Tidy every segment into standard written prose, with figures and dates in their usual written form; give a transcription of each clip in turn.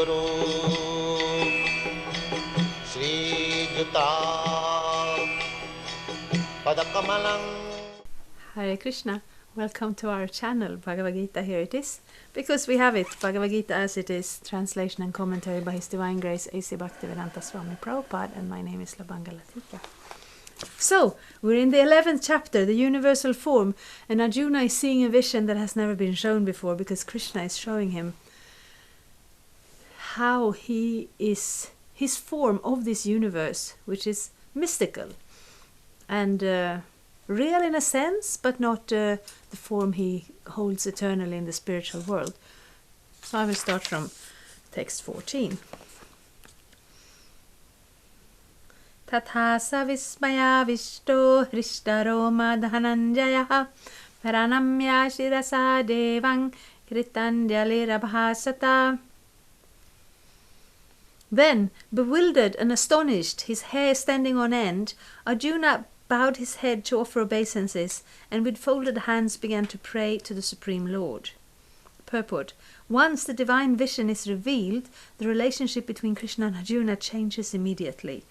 Guru Sri Juta Padakamalang. Hare Krishna, welcome to our channel, Bhagavad-gita, here it is. Because we have it, Bhagavad-gita as it is, translation and commentary by His Divine Grace A.C. Bhaktivedanta Swami Prabhupada, and my name is Labanga Latika. So, we're in the 11th chapter, the universal form, and Arjuna is seeing a vision that has never been shown before, because Krishna is showing him how he is, his form of this universe, which is mystical and real in a sense, but not the form he holds eternally in the spiritual world. So I will start from text 14. Tatha savismaya vishto hristaroma dhananjaya paranamya shirasa devang kritandyalirabhasata. Then, bewildered and astonished, his hair standing on end, Arjuna bowed his head to offer obeisances, and with folded hands began to pray to the Supreme Lord. Purport. Once the divine vision is revealed, the relationship between Krishna and Arjuna changes immediately.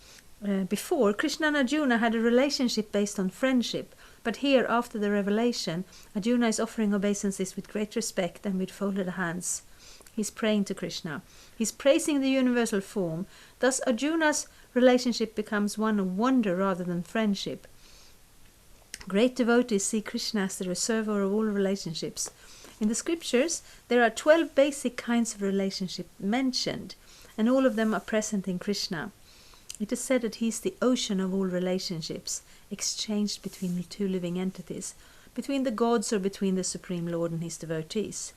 Before, Krishna and Arjuna had a relationship based on friendship, but here, after the revelation, Arjuna is offering obeisances with great respect and with folded hands. He's praying to Krishna. He's praising the universal form. Thus, Arjuna's relationship becomes one of wonder rather than friendship. Great devotees see Krishna as the reservoir of all relationships. In the scriptures, there are 12 basic kinds of relationship mentioned, and all of them are present in Krishna. It is said that he is the ocean of all relationships, exchanged between the two living entities, between the gods or between the Supreme Lord and his devotees.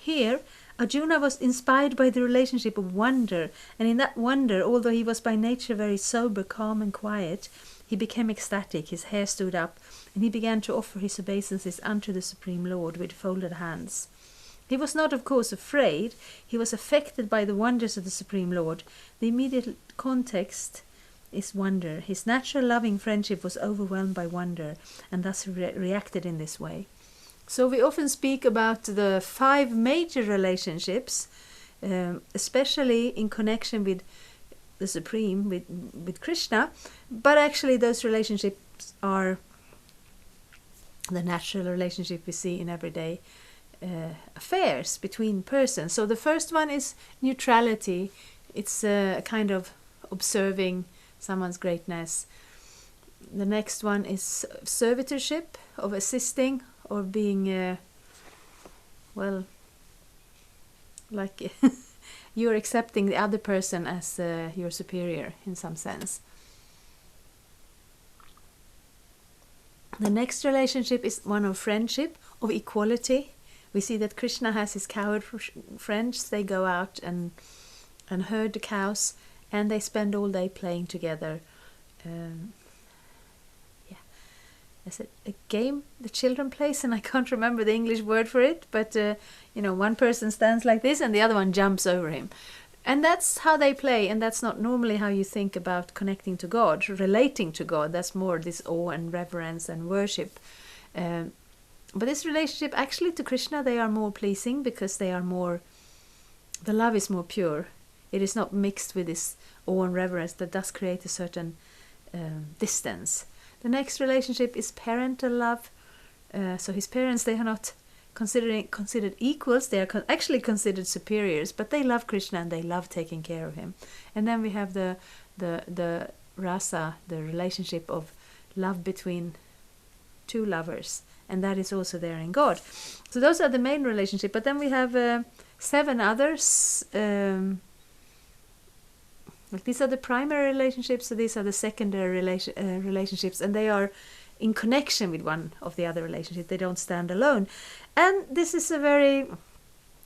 Here, Arjuna was inspired by the relationship of wonder, and in that wonder, although he was by nature very sober, calm and quiet, he became ecstatic, his hair stood up, and he began to offer his obeisances unto the Supreme Lord with folded hands. He was not, of course, afraid. He was affected by the wonders of the Supreme Lord. The immediate context is wonder. His natural loving friendship was overwhelmed by wonder, and thus reacted in this way. So we often speak about the 5 major relationships, especially in connection with the Supreme, with Krishna, but actually those relationships are the natural relationship we see in everyday affairs between persons. So the first one is neutrality. It's a kind of observing someone's greatness. The next one is servitorship, of assisting, or being, like you're accepting the other person as your superior in some sense. The next relationship is one of friendship, of equality. We see that Krishna has his cowherd friends. They go out and herd the cows, and they spend all day playing together. Is it a game the children plays, and I can't remember the English word for it, but one person stands like this and the other one jumps over him, and that's how they play. And that's not normally how you think about connecting to God, relating to God. That's more this awe and reverence and worship. But this relationship, actually, to Krishna, they are more pleasing because they are more, the love is more pure. It is not mixed with this awe and reverence that does create a certain distance. The next relationship is parental love. So his parents, they are not considered equals. They are actually considered superiors, but they love Krishna and they love taking care of him. And then we have the rasa, the relationship of love between two lovers, and that is also there in God. So those are the main relationship. But then we have 7 others. These are the primary relationships, so these are the secondary relationships, and they are in connection with one of the other relationships. They don't stand alone. And this is a very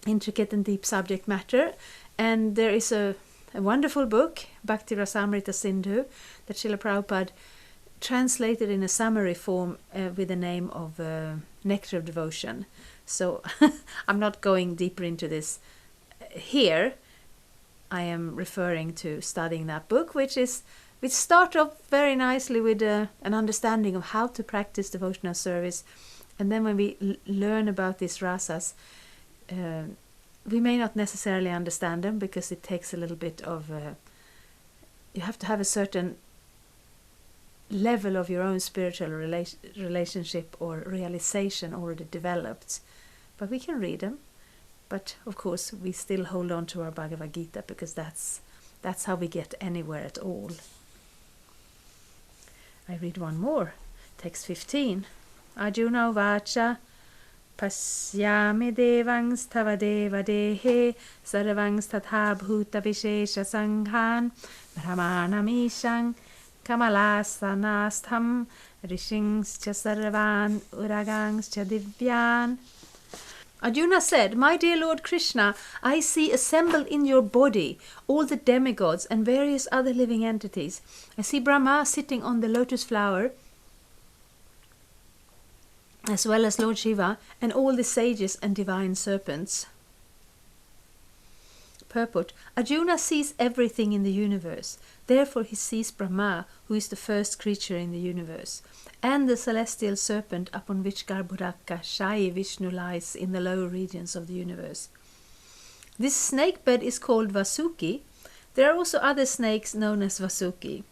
intricate and deep subject matter, and there is a wonderful book, Bhakti Rasamrita Sindhu, that Srila Prabhupada translated in a summary form with the name of Nectar of Devotion. So I'm not going deeper into this here. I am referring to studying that book, which start off very nicely with an understanding of how to practice devotional service, and then when we learn about these rasas, we may not necessarily understand them because it takes a little bit of... you have to have a certain level of your own spiritual relationship or realization already developed. But we can read them. But of course we still hold on to our Bhagavad-gita because that's how we get anywhere at all. I read one more. Text 15. Arjuna vacha pasyami devangs tava deva dehe sarvangs tatha bhuta vishesha sanghan brahmanamishang kamalasanastham rishings cha sarvan uragangs cha divyan. Arjuna said, "My dear Lord Krishna, I see assembled in your body all the demigods and various other living entities. I see Brahma sitting on the lotus flower, as well as Lord Shiva and all the sages and divine serpents." Purport: Arjuna sees everything in the universe. Therefore he sees Brahma, who is the first creature in the universe, and the celestial serpent upon which Garbhodaka Vishnu lies in the lower regions of the universe. This snake bed is called Vasuki. There are also other snakes known as Vasuki.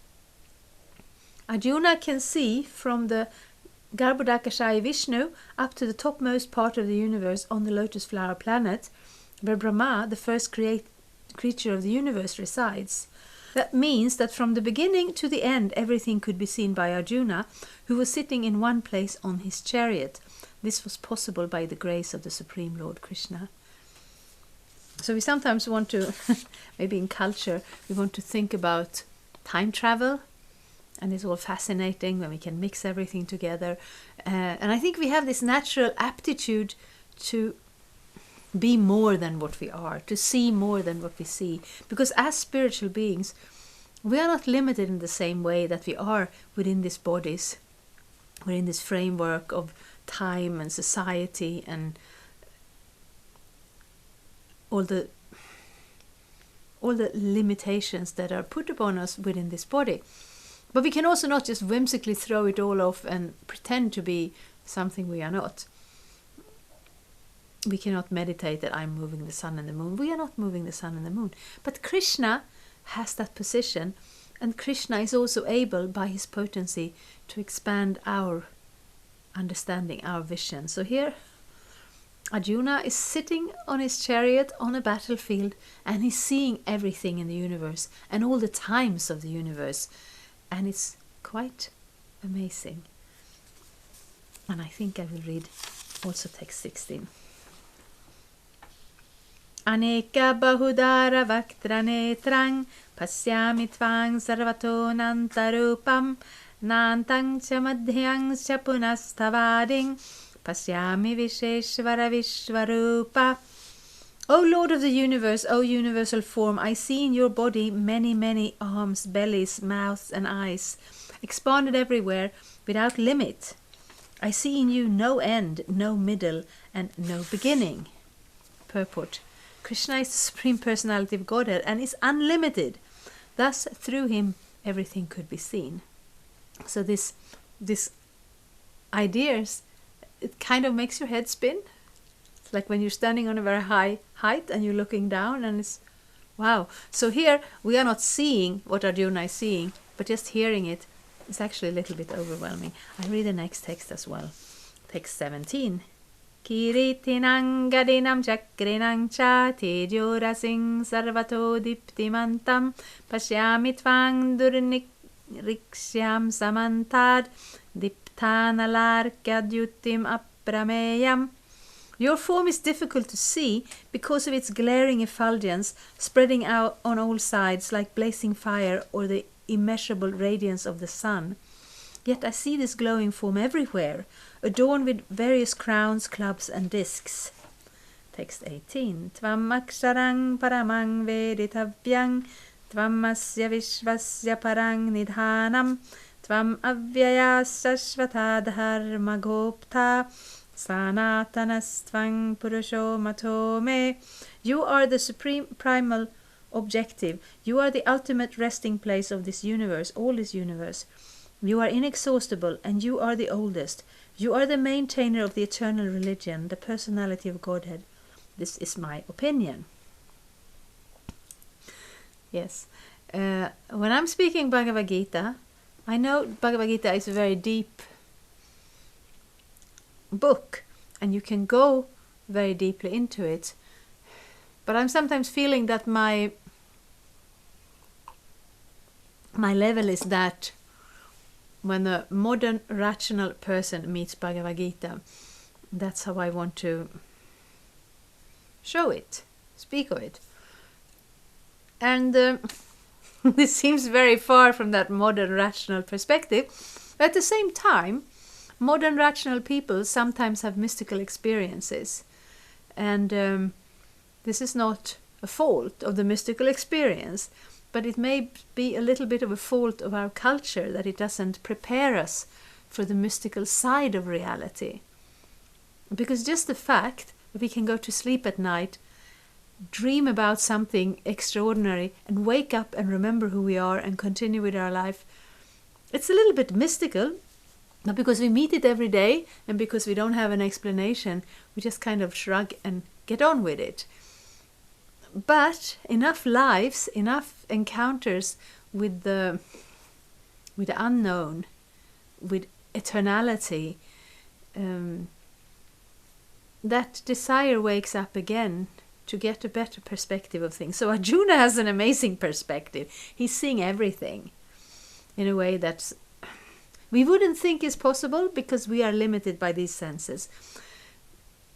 Arjuna can see from the Garbhodaka Vishnu up to the topmost part of the universe on the lotus flower planet, where Brahma, the first creature of the universe, resides. That means that from the beginning to the end everything could be seen by Arjuna, who was sitting in one place on his chariot. This was possible by the grace of the Supreme Lord Krishna. So we sometimes want to, maybe in culture, we want to think about time travel, and it's all fascinating when we can mix everything together. And I think we have this natural aptitude to be more than what we are, to see more than what we see. Because as spiritual beings, we are not limited in the same way that we are within these bodies, within this framework of time and society and all the limitations that are put upon us within this body. But we can also not just whimsically throw it all off and pretend to be something we are not. We cannot meditate that I'm moving the sun and the moon. We are not moving the sun and the moon. But Krishna has that position, and Krishna is also able by his potency to expand our understanding, our vision. So here Arjuna is sitting on his chariot on a battlefield, and he's seeing everything in the universe and all the times of the universe, and it's quite amazing. And I think I will read also text 16. Aneka bahudara vaktranetrang pasyami tvang sarvato nantarupam nantang cha madhyang cha punasthavading pasyami visheshvara vishvarupa. O Lord of the universe, O universal form, I see in your body many, many arms, bellies, mouths and eyes, expanded everywhere without limit. I see in you no end, no middle and no beginning. Purport: Krishna is the Supreme Personality of Godhead and is unlimited. Thus, through him, everything could be seen. So this ideas, it kind of makes your head spin. It's like when you're standing on a very high height and you're looking down and it's, wow. So here, we are not seeing what Arjuna is seeing, but just hearing it is actually a little bit overwhelming. I read the next text as well. Text 17. Kiritinang gadinam chakrinang cha tejorasing sarvato diptimantam pasyami tvang durnikrikshyam samantad diptanalarkadyutim aprameyam. Your form is difficult to see because of its glaring effulgence spreading out on all sides like blazing fire or the immeasurable radiance of the sun. Yet I see this glowing form everywhere, adorned with various crowns, clubs and discs. Text 18. Tvam aksharang paramang veditavyang tvam asya vishvasya parang nidhanam tvam avyaya sashvata dharma gopta sanatanastvang purusho matome. You are the supreme primal objective. You are the ultimate resting place of this universe, all this universe. You are inexhaustible and you are the oldest. You are the maintainer of the eternal religion, the personality of Godhead. This is my opinion. Yes. When I'm speaking Bhagavad-gita, I know Bhagavad-gita is a very deep book, and you can go very deeply into it. But I'm sometimes feeling that my level is that when a modern rational person meets Bhagavad-gita, that's how I want to show it, speak of it. And this seems very far from that modern rational perspective. At the same time, modern rational people sometimes have mystical experiences. And this is not a fault of the mystical experience, but it may be a little bit of a fault of our culture, that it doesn't prepare us for the mystical side of reality. Because just the fact that we can go to sleep at night, dream about something extraordinary, and wake up and remember who we are and continue with our life, it's a little bit mystical. But because we meet it every day and because we don't have an explanation, we just kind of shrug and get on with it. But enough lives, enough encounters with the unknown, with eternality, that desire wakes up again to get a better perspective of things. So Arjuna has an amazing perspective. He's seeing everything in a way that we wouldn't think is possible because we are limited by these senses.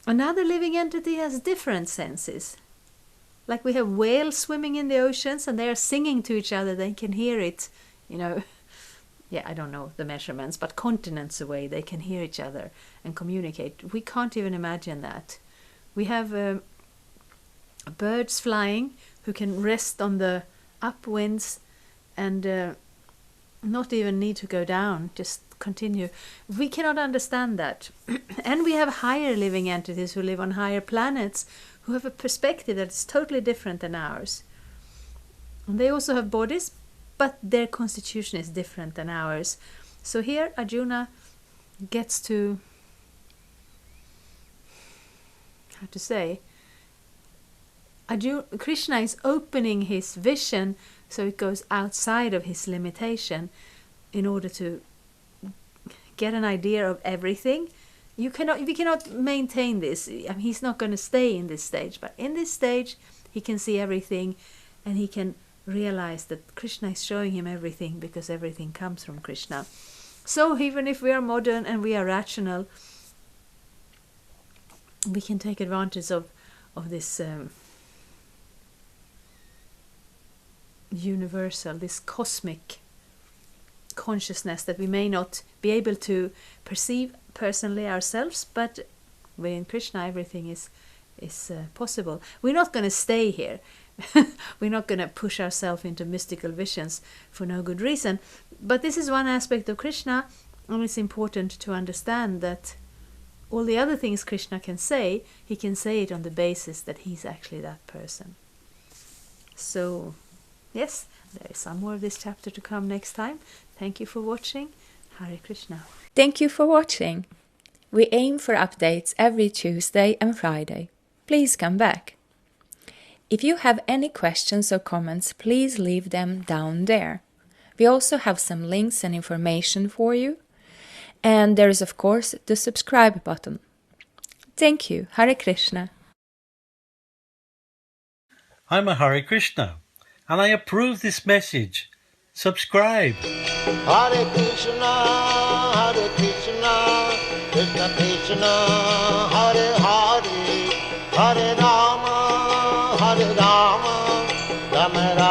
Another living entity has different senses. Like we have whales swimming in the oceans and they are singing to each other. They can hear it, yeah, I don't know the measurements, but continents away they can hear each other and communicate. We can't even imagine that. We have birds flying who can rest on the upwinds and not even need to go down, just continue. We cannot understand that. And we have higher living entities who live on higher planets, who have a perspective that is totally different than ours. And they also have bodies, but their constitution is different than ours. So here Arjuna gets to, how to say, Krishna is opening his vision so it goes outside of his limitation in order to get an idea of everything. We cannot maintain this. I mean, he's not going to stay in this stage, but in this stage he can see everything and he can realize that Krishna is showing him everything because everything comes from Krishna. So even if we are modern and we are rational, we can take advantage of this universal, this cosmic consciousness that we may not be able to perceive personally ourselves, but within Krishna everything is possible. We're not going to stay here. We're not going to push ourselves into mystical visions for no good reason. But this is one aspect of Krishna, and it's important to understand that all the other things Krishna can say, he can say it on the basis that he's actually that person. So, yes, there is some more of this chapter to come next time. Thank you for watching. Hare Krishna. Thank you for watching. We aim for updates every Tuesday and Friday. Please come back. If you have any questions or comments, please leave them down there. We also have some links and information for you. And there is, of course, the subscribe button. Thank you. Hare Krishna. I'm a Hare Krishna, and I approve this message. Subscribe. Hare Krishna, Krishna Krishna, Hare Hare, Hare Rama, Rama Rama.